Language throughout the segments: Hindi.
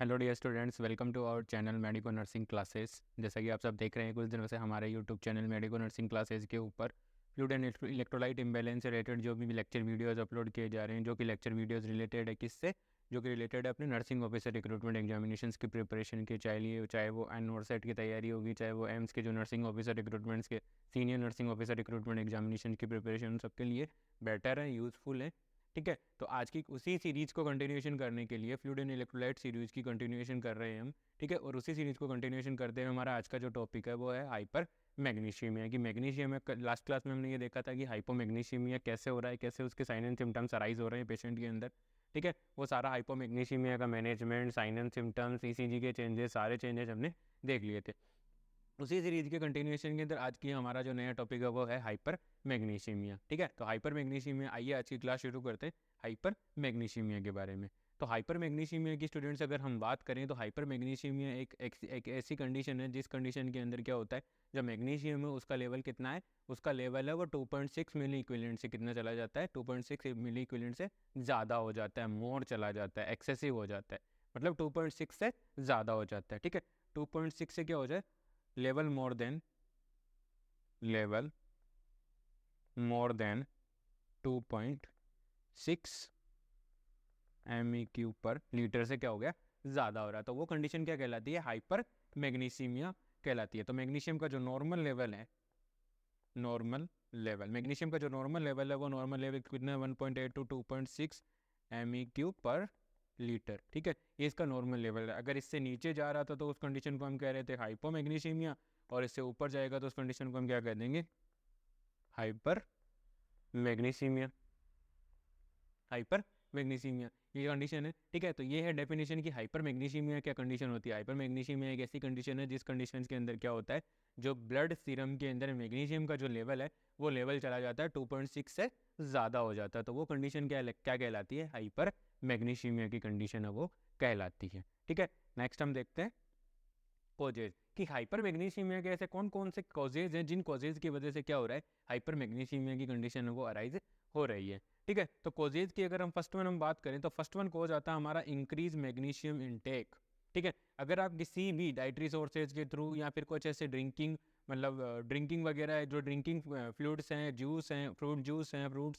Hello dear students, welcome to our channel Medico Nursing Classes. जैसा कि आप सब देख रहे हैं, कुछ दिनों से हमारे YouTube channel Medico Nursing classes के ऊपर फ्लूइड एंड इलेक्ट्रोलाइट इम्बैलेंस से रिलेटेड जो भी लेक्चर वीडियोस अपलोड किए जा रहे हैं, जो कि लेक्चर वीडियोस रिलेटेड है किससे, जो कि रिलेटेड है अपने नर्सिंग ऑफिसर रिक्रूटमेंट एग्जामिनेशंस की प्रिपरेशन के, चाहे वो एनओरसेट की तैयारी होगी, चाहे वो एम्स के जो नर्सिंग ऑफिसर रिक्रूटमेंट्स के senior nursing officer recruitment examination की प्रिपरेशन, सबके लिए बेटर है, यूज़फुल है। ठीक है, तो आज की उसी सीरीज को कंटिन्यूएशन करने के लिए फ्लूइड एंड इलेक्ट्रोलाइट सीरीज की कंटिन्यूएशन कर रहे हैं हम। ठीक है, और उसी सीरीज को कंटिन्यूएशन करते हुए हमारा आज का जो टॉपिक है वो है हाइपर मैग्नीशियमिया। कि मैग्नीशियमिया, लास्ट क्लास में हमने ये देखा था कि हाइपोमैग्नीशियमिया कैसे हो रहा है, कैसे उसके साइन एंड सिम्टम्स अराइज हो रहे हैं पेशेंट के अंदर। ठीक है, वो सारा हाइपोमैग्नीशियमिया का management, sign and symptoms, ECG के चेंजेस, सारे चेंजेस हमने देख लिए थे। उसी सीरीज के कंटिन्यूएशन के अंदर आज की हमारा जो नया टॉपिक है वो है हाइपर मैग्नीशियमिया। ठीक है, तो हाइपर मैग्नीशियमिया, आइए आज की क्लास शुरू करते हैं हाइपर मैग्नीशियमिया के बारे में। तो हाइपर मैग्नीशियमिया की स्टूडेंट्स अगर हम बात करें तो हाइपर मैग्नीशियमिया एक ऐसी कंडीशन है जिस कंडीशन के अंदर क्या होता है, जब मैग्नीशियम है उसका लेवल कितना है, उसका लेवल है वो 2.6 मिली इक्विवेलेंट से कितना चला जाता है, 2.6 मिली इक्विवेलेंट से ज़्यादा हो जाता है, मोर चला जाता है, एक्सेसिव हो जाता है, मतलब 2.6 से ज़्यादा हो जाता है। ठीक है, 2.6 से क्या हो जाए, लेवल मोर देन 2.6 MEQ पर लीटर से क्या हो गया, ज़्यादा हो रहा है, तो वो कंडीशन क्या कहलाती है, हाइपर मैग्नीशियमिया कहलाती है। तो मैग्नीशियम का जो नॉर्मल लेवल है, मैग्नीशियम का जो नॉर्मल लेवल है वो नॉर्मल लेवल कितना है, 1.8 टू 2.6 MEQ पर लीटर। ठीक है, ये इसका नॉर्मल लेवल है। अगर इससे नीचे जा रहा था तो उस कंडीशन को हम कह रहे थे हाइपोमैग्नीशियमिया, और इससे ऊपर जाएगा तो उस कंडीशन को हम क्या कह देंगे, हाइपर मैग्नीशियमिया। हाइपर मैग्नीशियमिया ये कंडीशन है। ठीक है, तो ये है डेफिनेशन की हाइपर मैग्नीशियमिया क्या कंडीशन होती है। हाइपर मैग्नीशियमिया एक ऐसी कंडीशन है जिस कंडीशन के अंदर क्या होता है, जो ब्लड सीरम के अंदर मैग्नीशियम का जो लेवल है वो लेवल चला जाता है 2.6 से ज़्यादा हो जाता है, तो वो कंडीशन क्या कहलाती है, हाइपर मैग्नीशियमिया की कंडीशन है वो कहलाती है। ठीक है, नेक्स्ट हम देखते हैं कॉजेज, कि हाइपर मैग्नीशियमिया के ऐसे कौन कौन से कॉजेज हैं जिन कॉजेज की वजह से क्या हो रहा है, हाइपर मैग्नीशियमिया की कंडीशन है वो अराइज हो रही है। ठीक है, तो कॉजेज की अगर हम फर्स्ट वन हम बात करें तो फर्स्ट वन कॉज आता है हमारा इंक्रीज मैग्नीशियम इनटेक। ठीक है, अगर आप किसी भी डाइटरी सोर्सेज के थ्रू या फिर कुछ ऐसे ड्रिंकिंग, मतलब ड्रिंकिंग वगैरह है, जो ड्रिंकिंग फ्लूइड्स हैं, जूस हैं, फ्रूट्स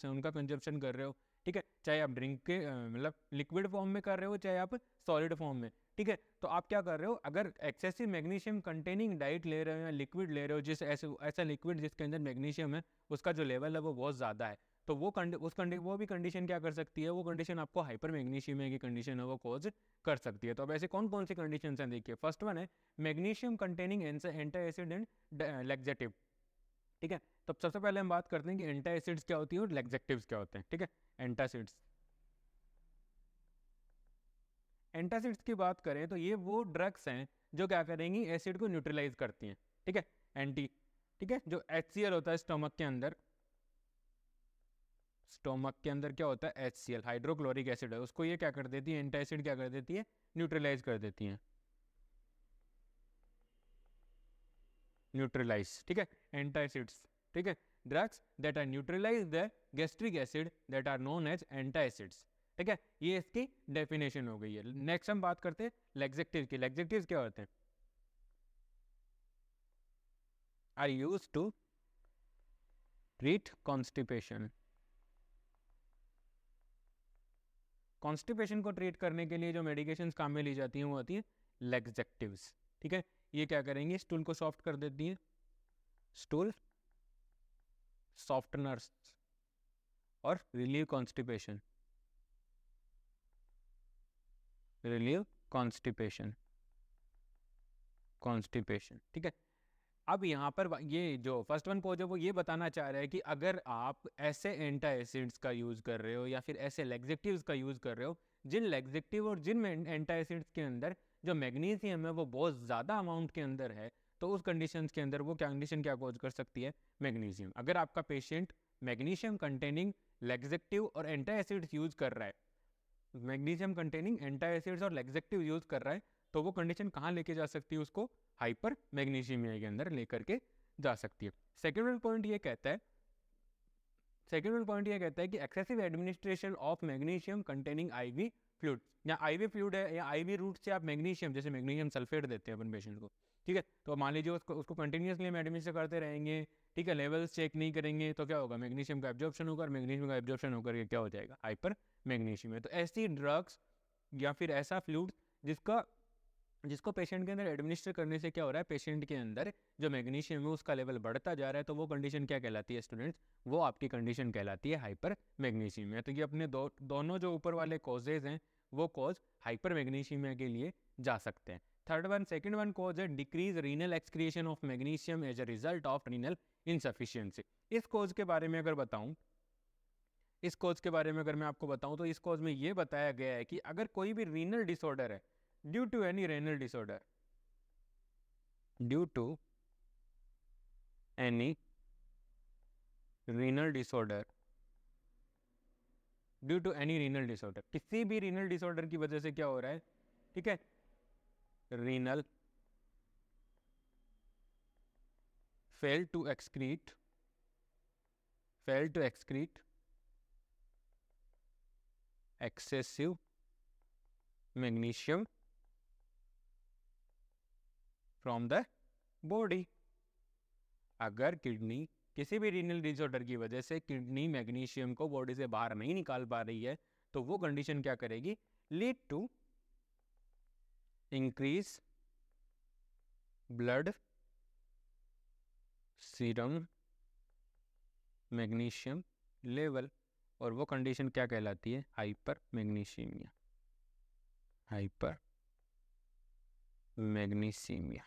हैं, उनका कंजप्शन कर रहे हो। ठीक है, चाहे आप ड्रिंक के मतलब लिक्विड फॉर्म में कर रहे हो, चाहे आप सॉलिड फॉर्म में। ठीक है, तो आप क्या कर रहे हो, अगर एक्सेसिव मैग्नीशियम कंटेनिंग डाइट ले रहे हो या लिक्विड ले रहे हो, जिस ऐसा लिक्विड जिसके अंदर मैग्नीशियम है उसका जो लेवल है वो बहुत ज़्यादा है, तो वो भी कंडीशन क्या कर सकती है, वो कंडीशन आपको हाइपर मैग्नीशियमिया की कंडीशन है वो कॉज कर सकती है। तो अब ऐसे कौन कौन सी कंडीशन हैं, देखिए फर्स्ट वन है magnesium containing anti acid and laxative. ठीक है, तो सबसे पहले हम बात करते हैं कि एंटी एसिड्स क्या होती है और लैक्सेटिव्स क्या होते हैं। ठीक है, एंटासिड्स, एंटासिड्स की बात करें तो ये वो ड्रग्स हैं जो क्या करेंगी, एसिड को न्यूट्रलाइज करती हैं। ठीक है, एंटी, ठीक है, जो HCl होता है स्टोमक के अंदर, स्टोमक के अंदर क्या होता है, HCl हाइड्रोक्लोरिक एसिड है, उसको ये क्या कर देती है, एंटासिड क्या कर देती है, न्यूट्रलाइज कर देती है, न्यूट्रलाइज। ठीक है, एंटासिड्स, ठीक है, drugs that are neutralise the gastric acid that are known as antacids. ठीक है, ये इसकी डेफिनेशन हो गई है। नेक्स्ट हम बात करते हैं लैक्सेटिव की। लैक्सेटिव्स क्या होते हैं, are used to treat constipation. Constipation को ट्रीट करने के लिए जो मेडिकेशंस काम में ली जाती हैं वो होती हैं लैक्सेटिव्स। ठीक है, ये क्या करेंगे, स्टूल को सॉफ्ट कर देती हैं, स्टूल सॉफ्टनर्स, और relieve constipation, relieve constipation, constipation. ठीक है, अब यहाँ पर ये जो फर्स्ट वन को जो वो ये बताना चाह रहा है कि अगर आप ऐसे एंटा एसिड्स का यूज़ कर रहे हो या फिर ऐसे लैक्सेटिव्स का यूज़ कर रहे हो, जिन लैक्सेटिव और जिन एंटा एसिड्स के अंदर जो मैग्नीशियम है वो बहुत ज़्यादा अमाउंट के अंदर है, तो उस कंडीशंस के अंदर वो क्या कंडीशन क्या कॉज कर सकती है, मैग्नीशियम। अगर आपका पेशेंट मैग्नीशियम कंटेनिंग लैक्सेटिव और एंटा एसिड्स यूज़ कर रहा है, मैग्नीशियम कंटेनिंग एंटा एसिड्स और लैक्सेटिव यूज़ कर रहा है, तो वो कंडीशन कहाँ लेके जा सकती है, उसको हाइपर मैग्नीशियमिया के अंदर लेकर के जा सकती है। सेकेंड पॉइंट ये कहता है, सेकेंड पॉइंट ये कहता है कि excessive administration of magnesium containing IV fluid या आईवी फ्लूइड है या आईवी रूट से आप मैग्नीशियम, जैसे मैग्नीशियम सल्फेट देते हैं अपन पेशेंट को, ठीक है, तो मान लीजिए उसको कंटिन्यूसली हम एडमिनिस्टर करते रहेंगे, ठीक है, लेवल्स चेक नहीं करेंगे तो क्या होगा, मैग्नीशियम का एब्जॉर्प्शन होगा, और मैग्नीशियम का एब्जॉर्प्शन होकर के क्या हो जाएगा, हाइपर मैग्नीशियम है। तो ऐसी ड्रग्स या फिर ऐसा फ्लूइड जिसको पेशेंट के अंदर एडमिनिस्टर करने से क्या हो रहा है, पेशेंट के अंदर जो मैग्नीशियम है उसका लेवल बढ़ता जा रहा है, तो वो कंडीशन क्या कहलाती है स्टूडेंट्स, वो आपकी कंडीशन कहलाती है हाइपर मैग्नीशियमिया। तो ये अपने दोनों जो ऊपर वाले कॉजेज हैं वो कॉज हाइपर मैग्नीशियमिया के लिए जा सकते हैं। सेकंड वन कॉज है decrease renal excretion of magnesium as a result of renal insufficiency. इस कॉज के बारे में अगर बताऊं, इस कॉज के बारे में अगर मैं आपको बताऊं तो इस कॉज में ये बताया गया है कि अगर कोई भी रीनल डिसऑर्डर है, due to any renal disorder, due to any renal disorder, due to any renal disorder, किसी भी रीनल डिसऑर्डर की वजह से क्या हो रहा है, ठीक है, renal fail to excrete excessive magnesium from the body. अगर किडनी किसी भी रीनल डिसऑर्डर की वजह से किडनी मैग्नीशियम को बॉडी से बाहर नहीं निकाल पा रही है, तो वो कंडीशन क्या करेगी, lead to increase blood serum magnesium level, और वो कंडीशन क्या कहलाती है, हाइपर मैग्नीशियमिया, हाइपर मैग्नीशियमिया।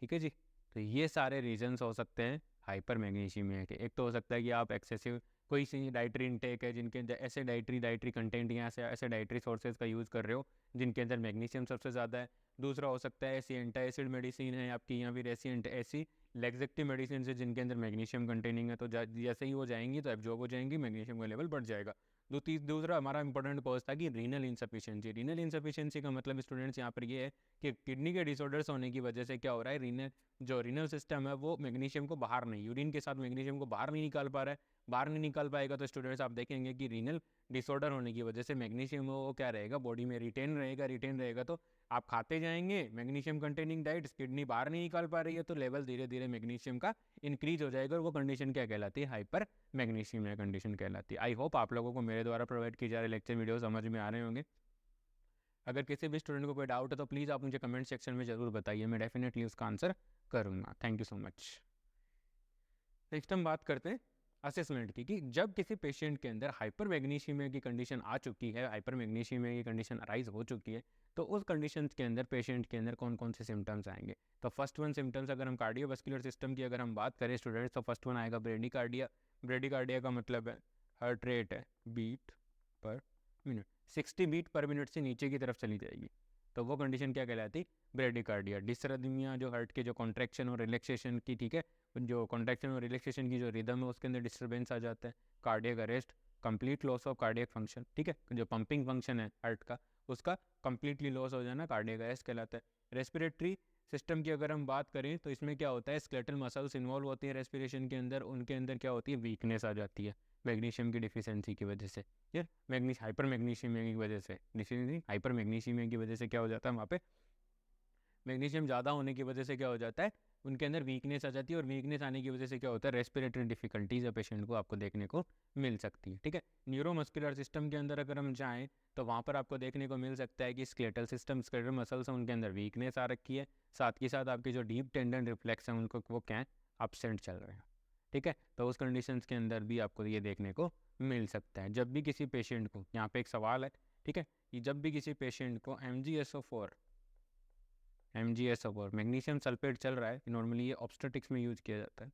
ठीक है जी, तो ये सारे रीजंस हो सकते हैं हाइपर मैग्नीशियमिया के। एक तो हो सकता है कि आप एक्सेसिव कोई सी डाइटरी इंटेक है जिनके अंदर ऐसे डाइटरी कंटेंट या ऐसे डाइटरी सोर्सेज का यूज़ कर रहे हो जिनके अंदर मैग्नीशियम सबसे ज़्यादा है। दूसरा हो सकता है ऐसी एंटासिड मेडिसिन है आपकी, या फिर ऐसी लेग्जेक्टिव मेडिसिन है जिनके अंदर मैग्नीशियम कंटेनिंग है, तो जैसे ही वो जाएंगी तो एब्जॉर्ब हो जाएंगी, मैग्नीशियम का लेवल बढ़ जाएगा। दूसरा हमारा इंपॉर्टेंट कॉज था कि रीनल इनसफिशिएंसी। रीनल इनसफिशिएंसी का मतलब स्टूडेंट्स यहाँ पर ये है कि किडनी के डिसऑर्डर्स होने की वजह से क्या हो रहा है, रीनल सिस्टम है वो मैग्नीशियम को बाहर नहीं, यूरिन के साथ मैग्नीशियम को बाहर नहीं निकाल पा रहा है। बाहर नहीं निकाल पाएगा तो स्टूडेंट्स आप देखेंगे कि रीनल डिसऑर्डर होने की वजह से मैग्नीशियम वो क्या रहेगा, बॉडी में रिटेन रहेगा तो आप खाते जाएंगे मैग्नीशियम कंटेनिंग डाइट्स, किडनी बाहर नहीं निकाल पा रही है तो लेवल धीरे धीरे मैग्नीशियम का इंक्रीज हो जाएगा, और वो कंडीशन क्या कहलाती है, हाइपर मैग्नीशियमिया कंडीशन कहलाती है। आई होप आप लोगों को मेरे द्वारा प्रोवाइड की जा रही लेक्चर वीडियो समझ में आ रहे होंगे। अगर किसी भी स्टूडेंट को कोई डाउट है तो प्लीज़ आप मुझे कमेंट सेक्शन में ज़रूर बताइए, मैं डेफिनेटली उसका आंसर करूँगा। Thank you so much. Next हम बात करते हैं असेसमेंट की, कि जब किसी पेशेंट के अंदर हाइपर मैग्नीशियमिया की कंडीशन आ चुकी है, हाइपर मैग्नीशियमिया की कंडीशन अराइज हो चुकी है, तो उस कंडीशन के अंदर पेशेंट के अंदर कौन कौन से सिम्टम्स आएंगे। तो फर्स्ट वन सिम्टम्स, अगर हम कार्डियोवास्कुलर सिस्टम की अगर हम बात करें स्टूडेंट्स, तो फर्स्ट वन आएगा ब्रेडिकार्डिया। ब्रेडिकार्डिया का मतलब है हार्ट रेट है beat per minute, 60 beat per minute से नीचे की तरफ चली जाएगी, तो वो कंडीशन क्या कहलाती है, ब्रेडिकार्डिया। डिसरिथमिया, जो हार्ट के जो कॉन्ट्रैक्शन और रिलैक्सेशन की, ठीक है, जो कॉन्ट्रैक्शन और रिलैक्सेशन की जो रिदम है उसके अंदर डिस्टर्बेंस आ जाता है। Cardiac arrest, complete loss of cardiac function, ठीक है, जो पंपिंग फंक्शन है हार्ट का उसका कंप्लीटली लॉस हो जाना कार्डियक अरेस्ट कहलाता है। रेस्पिरेटरी सिस्टम की अगर हम बात करें तो इसमें क्या होता है, स्केलेटल मसल्स इन्वॉल्व होती हैं रेस्पिरेशन के अंदर, उनके अंदर क्या होती है, वीकनेस आ जाती है मैग्नीशियम की डिफिशियंसी की वजह से, या हाइपर मैग्नीशियमिया की वजह से, डिफिशियंसी हाइपर मैग्नीशियमिया की वजह से क्या हो जाता है, वहाँ पे मैग्नीशियम ज़्यादा होने की वजह से क्या हो जाता है, उनके अंदर वीकनेस आ जाती है, और वीकनेस आने की वजह से क्या होता है, रेस्पिरेटरी डिफिकल्टीज है पेशेंट को आपको देखने को मिल सकती है। ठीक है, न्यूरोमस्कुलर सिस्टम के अंदर अगर हम जाएँ तो वहाँ पर आपको देखने को मिल सकता है कि स्केलेटल सिस्टम, स्केलेटल मसल्स हैं उनके अंदर वीकनेस आ रखी है, साथ ही साथ आपके जो डीप टेंडन रिफ्लेक्स हैं उनको वो क्या है, अपसेंट चल रहे हैं। ठीक है, तो उस कंडीशंस के अंदर भी आपको ये देखने को मिल सकता है। जब भी किसी पेशेंट को, यहाँ पे एक सवाल है, ठीक है, कि जब भी किसी पेशेंट को MgSO4 मैग्नीशियम सल्फेट चल रहा है, नॉर्मली ये ऑब्स्टेट्रिक्स में यूज किया जाता है,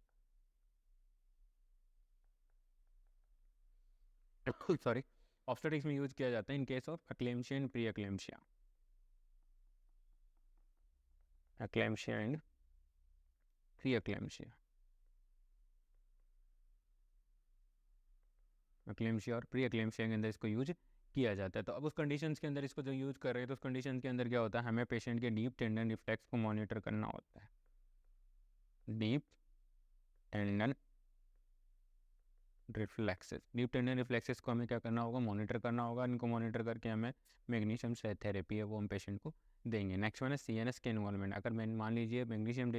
सॉरी, ऑब्स्टेट्रिक्स में यूज किया जाता है in case of eclampsia and pre eclampsia, eclampsia and pre eclampsia, eclampsia और प्री एक्लेम्शिया के अंदर इसको यूज किया जाता है। तो अब उस कंडीशंस के अंदर इसको जो यूज़ कर रहे हैं तो उस कंडीशन के अंदर क्या होता है, हमें पेशेंट के डीप टेंडन रिफ्लेक्स को मॉनिटर करना होता है, deep tendon reflexes. Deep tendon reflexes को हमें क्या करना होगा, मॉनिटर करना होगा। इनको मॉनिटर करके हमें मैग्नीशियम थेरेपी है वो हम पेशेंट को देंगे। नेक्स्ट वन है CNS के इन्वॉल्वमेंट। अगर मैं मान लीजिए मैग्नीशियम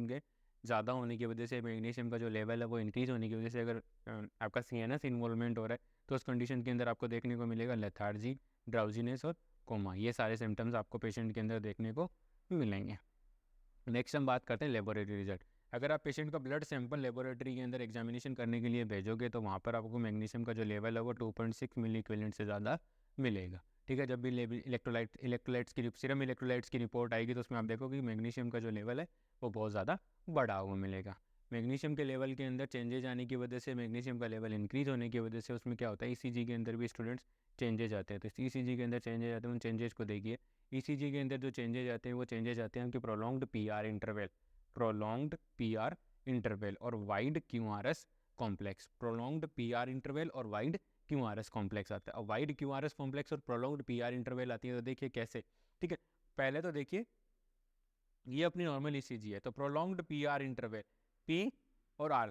के ज़्यादा होने की वजह से, मैग्नीशियम का जो लेवल है वो इंक्रीज़ होने की वजह से अगर आपका CNS इन्वॉल्वमेंट हो रहा है तो उस कंडीशन के अंदर आपको देखने को मिलेगा लेथार्जी, ड्राउजीनेस और कोमा। ये सारे सिम्टम्स आपको पेशेंट के अंदर देखने को मिलेंगे। नेक्स्ट हम बात करते हैं लेबोरेटरी रिजल्ट। अगर आप पेशेंट का ब्लड सैंपल लेबोरेटरी के अंदर एग्जामिनेशन करने के लिए भेजोगे तो वहाँ पर आपको मैग्नीशियम का जो लेवल है वो 2.6 मिली इक्विवेलेंट से ज़्यादा मिलेगा। ठीक है, जब भी इलेक्ट्रोलाइट्स की सीरम इलेक्ट्रोलाइट्स की रिपोर्ट आएगी तो उसमें आप देखोगे मैग्नीशियम का जो लेवल है वो बहुत ज़्यादा बढ़ा हुआ मिलेगा। मैग्नीशियम के लेवल के अंदर चेंजेज आने की वजह से, मैग्नीशियम का लेवल इंक्रीज़ होने की वजह से उसमें क्या होता है, ECG के अंदर भी स्टूडेंट्स चेंजेज आते हैं। तो ECG के अंदर चेंजेज आते हैं, उन चेंजेस को देखिए। ECG के अंदर जो चेंजेज आते हैं वो चेंजेज आते हैं कि प्रोलॉन्ग्ड PR इंटरवल और wide QRS complex. Prolonged PR interval और वाइड QRS कॉम्प्लेक्स आता है। और वाइड QRS कॉम्प्लेक्स और प्रोलॉन्ग्ड PR इंटरवल आती है तो देखिए कैसे। ठीक है, पहले तो देखिए ये अपनी नॉर्मल ECG है, तो प्रोलॉन्ग्ड PR इंटरवल P और R,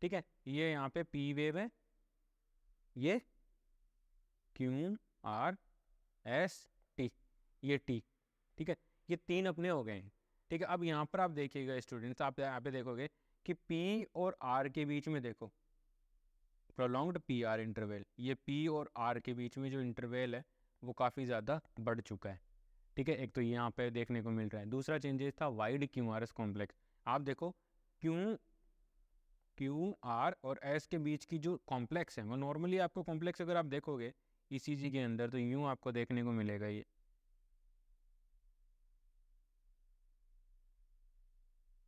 ठीक है, ये यहाँ पे P वेव है, ये QRS T, ये T। ठीक है, ये तीन अपने हो गए हैं। ठीक है, अब यहाँ पर आप देखिएगा स्टूडेंट्स, आप यहाँ पे देखोगे कि P और R के बीच में देखो प्रोलॉन्ग्ड PR इंटरवल, ये P और R के बीच में जो इंटरवल है वो काफ़ी ज़्यादा बढ़ चुका है। ठीक है, एक तो यहाँ पे देखने को मिल रहा है। दूसरा चेंजेस था वाइड QRS कॉम्प्लेक्स। आप देखो QR और S के बीच की जो कॉम्प्लेक्स है वो नॉर्मली आपको कॉम्प्लेक्स अगर आप देखोगे ECG के अंदर तो यूँ आपको देखने को मिलेगा ये।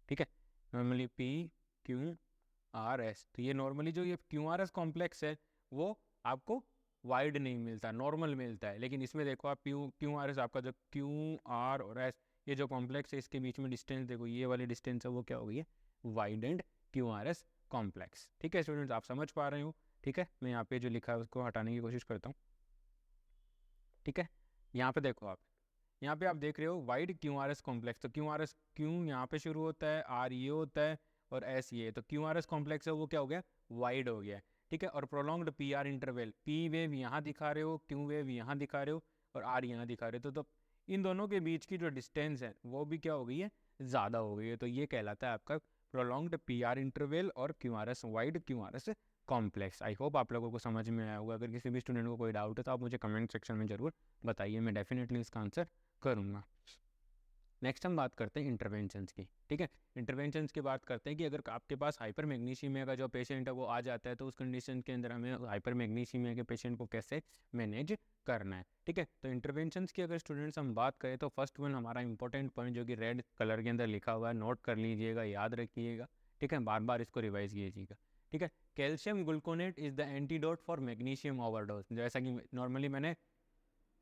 ठीक है, नॉर्मली PQRS, तो ये नॉर्मली जो ये QRS कॉम्प्लेक्स है वो आपको वाइड नहीं मिलता, नॉर्मल मिलता है। लेकिन इसमें देखो आप QRS, आपका जो QR और S, ये जो कॉम्प्लेक्स है इसके बीच में डिस्टेंस देखो, ये वाली डिस्टेंस है वो क्या हो गई है, वाइड एंड QRS कॉम्प्लेक्स। ठीक है स्टूडेंट्स, आप समझ पा रहे हो। ठीक है, मैं यहाँ पे जो लिखा है उसको हटाने की कोशिश करता हूँ। ठीक है, यहाँ पे देखो आप, यहाँ पे आप देख रहे हो वाइड QRS कॉम्प्लेक्स। तो QRS Q यहाँ पे शुरू होता है, R ये होता है और S ये, तो QRS कॉम्प्लेक्स है वो क्या हो गया, वाइड हो गया। ठीक है, और prolonged PR interval, P wave यहाँ दिखा रहे हो, Q वेव यहाँ दिखा रहे हो और R यहाँ दिखा रहे हो, तो इन दोनों के बीच की जो डिस्टेंस है वो भी क्या हो गई है, ज़्यादा हो गई है। तो ये कहलाता है आपका प्रोलॉन्ग्ड PR इंटरवल और QRS, wide QRS complex. I hope आप लोगों को समझ में आया होगा। अगर किसी भी स्टूडेंट को कोई डाउट है तो आप मुझे कमेंट सेक्शन में ज़रूर बताइए, मैं डेफिनेटली इसका आंसर करूँगा। नेक्स्ट हम बात करते हैं इंटरवेंशंस की। ठीक है, इंटरवेंशंस की बात करते हैं कि अगर आपके पास हाइपर मैग्नीशियमिया का जो पेशेंट है वो आ जाता है तो उस कंडीशन के अंदर हमें हाइपर मैग्नीशियमिया के पेशेंट को कैसे मैनेज करना है। ठीक है, तो इंटरवेंशंस की अगर स्टूडेंट्स हम बात करें तो फर्स्ट वन हमारा इंपॉर्टेंट पॉइंट जो कि रेड कलर के अंदर लिखा हुआ है, नोट कर लीजिएगा, याद रखिएगा। ठीक है, बार बार इसको रिवाइज कीजिएगा। ठीक है, calcium gluconate is the antidote for magnesium overdose. जैसा कि नॉर्मली मैंने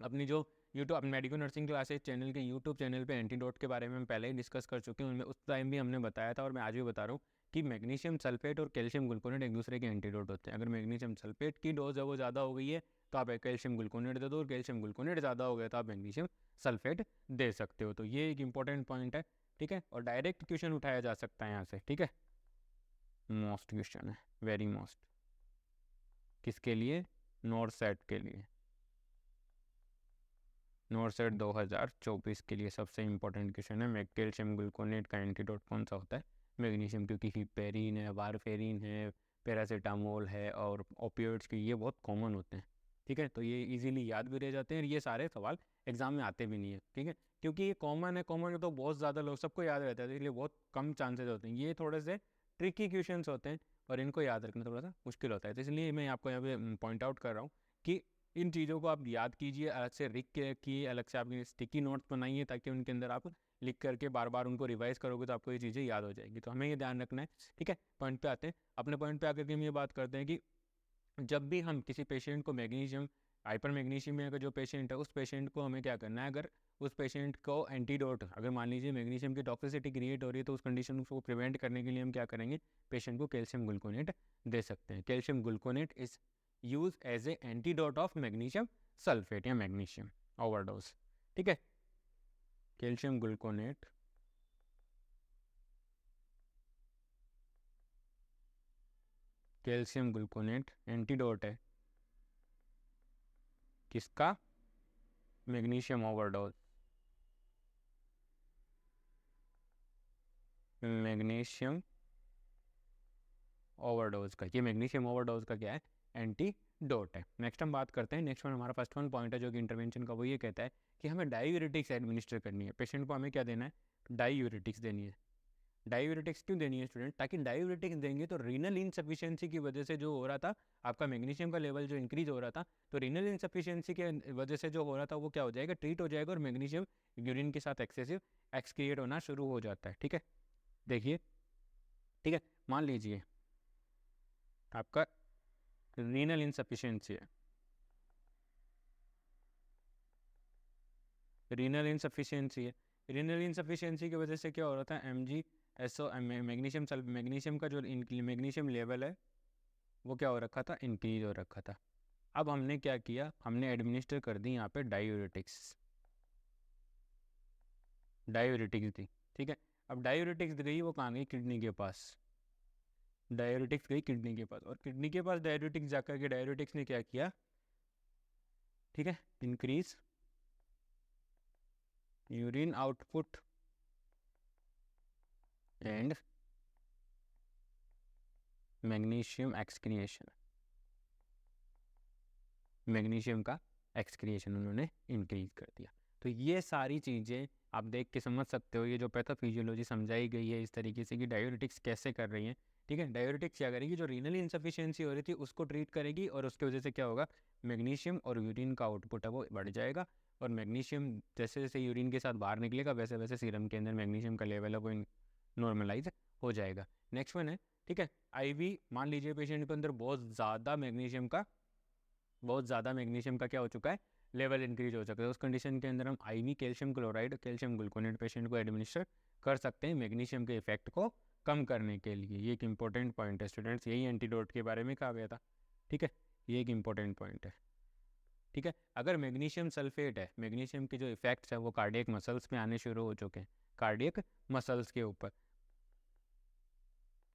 अपनी जो YouTube medical nursing classes channel के यूट्यूब चैनल पे एंटीडोट के बारे में हम पहले ही डिस्कस कर चुके हैं, उनमें उस टाइम भी हमने बताया था और मैं आज भी बता रहा हूँ कि मैग्नीशियम सल्फेट और कैल्शियम ग्लूकोनेट एक दूसरे के एंटीडोट होते हैं। अगर मैग्नीशियम सल्फेट की डोज है वो ज़्यादा हो गई है तो आप कैल्शियम ग्लूकोनेट दे दो, और कैल्शियम ग्लूकोनेट ज़्यादा हो गया तो आप मैग्नीशियम सल्फेट दे सकते हो। तो ये एक इंपॉर्टेंट पॉइंट है। ठीक है, और डायरेक्ट क्वेश्चन उठाया जा सकता है यहाँ से। ठीक है, मोस्ट क्वेश्चन है, वेरी मोस्ट, किसके लिए, नॉर्थ सेट के लिए, नॉर्थ सेट 2024 के लिए सबसे इंपॉर्टेंट क्वेश्चन है। कैल्शियम ग्लूकोनेट का एंटीडोट कौन सा होता है, मैग्नीशियम, क्योंकि हिपेरिन है, वारफेरिन है, पैरासीटामोल है और ओपियोइड्स के ये बहुत कॉमन होते हैं। ठीक है, तो ये इजीली याद भी रह जाते हैं और ये सारे सवाल एग्जाम में आते भी नहीं है। ठीक है, क्योंकि ये कॉमन है, कॉमन है तो बहुत ज़्यादा लोग सबको याद रहता है, इसलिए बहुत कम चांसेस होते हैं। ये थोड़े से ट्रिकी क्वेश्चन होते हैं और इनको याद रखना थोड़ा सा मुश्किल होता है, तो इसलिए मैं आपको यहाँ पे पॉइंट आउट कर रहा हूँ कि इन चीज़ों को आप याद कीजिए, अलग से लिख के रखिए, अलग से आपकी स्टिकी नोट्स बनाइए ताकि उनके अंदर आप लिख करके बार बार उनको रिवाइज करोगे तो आपको ये चीज़ें याद हो जाएगी। तो हमें ये ध्यान रखना है। ठीक है, पॉइंट पे आते हैं, अपने पॉइंट पे आकर के हम ये बात करते हैं कि जब भी हम किसी पेशेंट को मैग्नीशियम, हाइपर मैग्नीशियमिया का जो पेशेंट है उस पेशेंट को हमें क्या करना है, अगर उस पेशेंट को एंटीडोट, अगर मान लीजिए मैग्नीशियम की टॉक्सिसिटी क्रिएट हो रही है तो उस कंडीशन को प्रिवेंट करने के लिए हम क्या करेंगे, पेशेंट को कैल्शियम ग्लूकोनेट दे सकते हैं। Calcium gluconate is use as a antidote of magnesium sulphate या मैग्नीशियम ओवरडोज। ठीक है, calcium gluconate calcium gluconate antidote है किसका? Magnesium overdose. मैग्नीशियम ओवरडोज का, ये मैग्नीशियम ओवरडोज का क्या है? एंटीडोट है। नेक्स्ट हम बात करते हैं, नेक्स्ट वन हमारा फर्स्ट वन पॉइंट है जो कि इंटरवेंशन का, वो ये कहता है कि हमें डायूरेटिक्स एडमिनिस्टर करनी है। पेशेंट को हमें क्या देना है? डायूरेटिक्स देनी है। डायूरेटिक्स क्यों देनी है स्टूडेंट? ताकि डायूरेटिक्स देंगे तो रीनल इनसफिशिएंसी की वजह से जो हो रहा था आपका मैग्नीशियम का लेवल जो इंक्रीज हो रहा था, तो रीनल इनसफिशिएंसी के वजह से जो हो रहा था वो क्या हो जाएगा? ट्रीट हो जाएगा और मैग्नीशियम यूरिन के साथ एक्सेसिव एक्सक्रिएट होना शुरू हो जाता है। ठीक है, देखिए, ठीक है, मान लीजिए आपका रीनल इनसफिशिएंसी है, रीनल इनसफिशिएंसी है। रीनल इनसफिशिएंसी की वजह से क्या हो रहा था? MgSO मैग्नीशियम का जो मैग्नीशियम लेवल है वो क्या हो रखा था? इंक्रीज हो रखा था। अब हमने क्या किया? हमने एडमिनिस्टर कर दी यहाँ पे डायूरेटिक्स, डायूरेटिक्स दी। ठीक है, अब डायूरेटिक्स गई, वो कहाँ गई? किडनी के पास। डायूरेटिक्स गई किडनी के पास, और किडनी के पास डायूरेटिक्स जाकर के डायूरेटिक्स ने क्या किया? ठीक है, increase urine output and magnesium excretion, magnesium का एक्सक्रिएशन उन्होंने इंक्रीज कर दिया। तो ये सारी चीज़ें आप देख के समझ सकते हो, ये जो पैथोफिजियोलॉजी समझाई गई है इस तरीके से कि डायूरेटिक्स कैसे कर रही हैं। ठीक है, डायूरेटिक्स क्या करेगी? जो रीनल इनसफिशिएंसी हो रही थी उसको ट्रीट करेगी, और उसकी वजह से क्या होगा? मैग्नीशियम और यूरिन का आउटपुट है वो बढ़ जाएगा, और मैग्नीशियम जैसे जैसे यूरिन के साथ बाहर निकलेगा वैसे वैसे सीरम के अंदर मैग्नीशियम का लेवल है वो नॉर्मलाइज हो जाएगा। नेक्स्ट वन है, ठीक है, IV। मान लीजिए पेशेंट के अंदर बहुत ज़्यादा मैग्नीशियम का क्या हो चुका है? लेवल इंक्रीज हो चुका है। उस कंडीशन के अंदर हम IV calcium chloride, calcium gluconate patient को एडमिनिस्टर कर सकते हैं मैग्नीशियम के इफेक्ट को कम करने के लिए। ये एक इंपॉर्टेंट पॉइंट है स्टूडेंट्स, यही एंटीडोट के बारे में कहा गया था। ठीक है, ये एक इंपॉर्टेंट पॉइंट है। ठीक है, अगर मैग्नीशियम सल्फेट है, मैग्नीशियम के जो इफेक्ट्स है वो कार्डियक मसल्स में आने शुरू हो चुके हैं, कार्डियक मसल्स के ऊपर।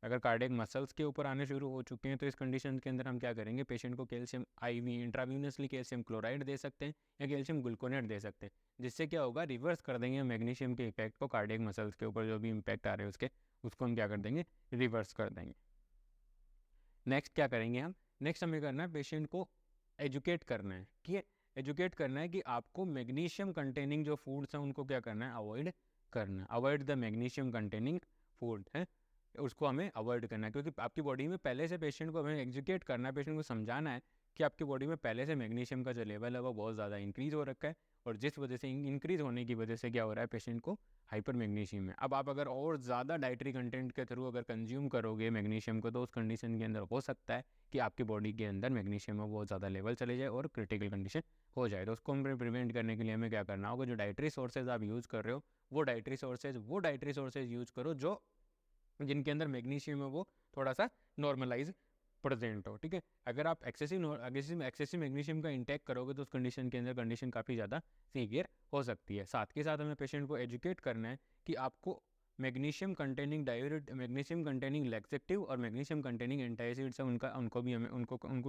अगर कार्डियक मसल्स के ऊपर आने शुरू हो चुके हैं तो इस कंडीशन के अंदर हम क्या करेंगे? पेशेंट को कैल्शियम IV इंट्राव्यूनसली कैल्शियम क्लोराइड दे सकते हैं या कैल्शियम ग्लूकोनेट दे सकते हैं, जिससे क्या होगा? रिवर्स कर देंगे मैग्नीशियम के इफेक्ट को, कार्डियक मसल्स के ऊपर जो भी इम्पैक्ट आ रहे हैं उसको हम क्या कर देंगे? रिवर्स कर देंगे। नेक्स्ट क्या करेंगे हम? नेक्स्ट हमें करना है पेशेंट को एजुकेट करना है, ठीक है, एजुकेट करना है कि आपको मैग्नीशियम कंटेनिंग जो फूड्स हैं उनको क्या करना है? अवॉइड करना है। Avoid the magnesium containing food है, उसको हमें अवॉइड करना है, क्योंकि आपकी बॉडी में पहले से पेशेंट को हमें एजुकेट करना है, पेशेंट को समझाना है कि आपकी बॉडी में पहले से मैग्नीशियम का जो लेवल है वो बहुत ज़्यादा इंक्रीज़ हो रखा है, और जिस वजह से इंक्रीज़ होने की वजह से क्या हो रहा है? पेशेंट को हाइपर मैग्नीशियम है। अब आप अगर और ज़्यादा डाइटरी कंटेंट के थ्रू अगर कंज्यूम करोगे मैग्नीशियम को, तो उस कंडीशन के अंदर हो सकता है कि आपकी बॉडी के अंदर मैग्नीशियम में बहुत ज़्यादा लेवल चले जाए और क्रिटिकल कंडीशन हो जाए। तो उसको हमें प्रिवेंट करने के लिए हमें क्या करना होगा? जो डाइटरी सोर्सेज आप यूज़ कर रहे हो वो डाइटरी सोर्सेज यूज़ करो जो जिनके अंदर मैग्नीशियम है वो थोड़ा सा नॉर्मलाइज प्रेजेंट हो। ठीक है, अगर आप एक्सेसिव मैग्नीशियम का इंटेक करोगे तो उस कंडीशन के अंदर कंडीशन काफ़ी ज़्यादा सीवियर हो सकती है। साथ के साथ हमें पेशेंट को एजुकेट करना है कि आपको मैग्नीशियम कंटेनिंग लैक्सेटिव और मैग्नीशियम कंटेनिंग एंटासिड्स है उनको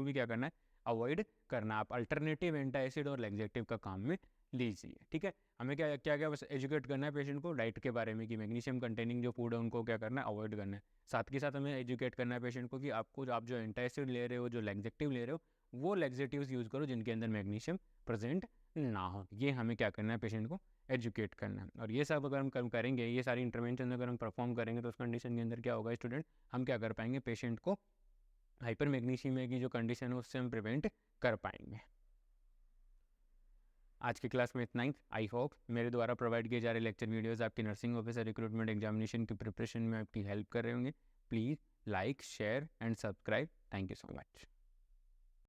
भी क्या करना है? अवॉइड करना। आप अल्टरनेटिव एंटासिड और लैक्सेटिव का काम में लीजिए। ठीक है, हमें क्या क्या क्या बस एजुकेट करना है पेशेंट को डाइट के बारे में कि मैग्नीशियम कंटेनिंग जो फूड है उनको क्या करना है? अवॉइड करना है। साथ के साथ हमें एजुकेट करना है पेशेंट को कि आप जो एंटासिड ले रहे हो, जो लैक्सेटिव ले रहे हो, वो लैक्सेटिव्स यूज़ करो जिनके अंदर मैग्नीशियम प्रेजेंट ना हो। ये हमें क्या करना है? पेशेंट को एजुकेट करना है। और ये सब अगर हम करेंगे, ये सारी इंटरवेंशन अगर हम परफॉर्म करेंगे तो उस कंडीशन के अंदर क्या होगा स्टूडेंट? हम क्या कर पाएंगे? पेशेंट को हाइपर मैग्नीशियम की जो कंडीशन है उससे हम प्रिवेंट कर पाएंगे। आज की क्लास में इतना ही। आई होप मेरे द्वारा प्रोवाइड किए जा रहे लेक्चर वीडियोस आपकी नर्सिंग ऑफिसर रिक्रूटमेंट एग्जामिनेशन की प्रिपरेशन में आपकी हेल्प कर रहे होंगे। Please like, share and subscribe. Thank you so much.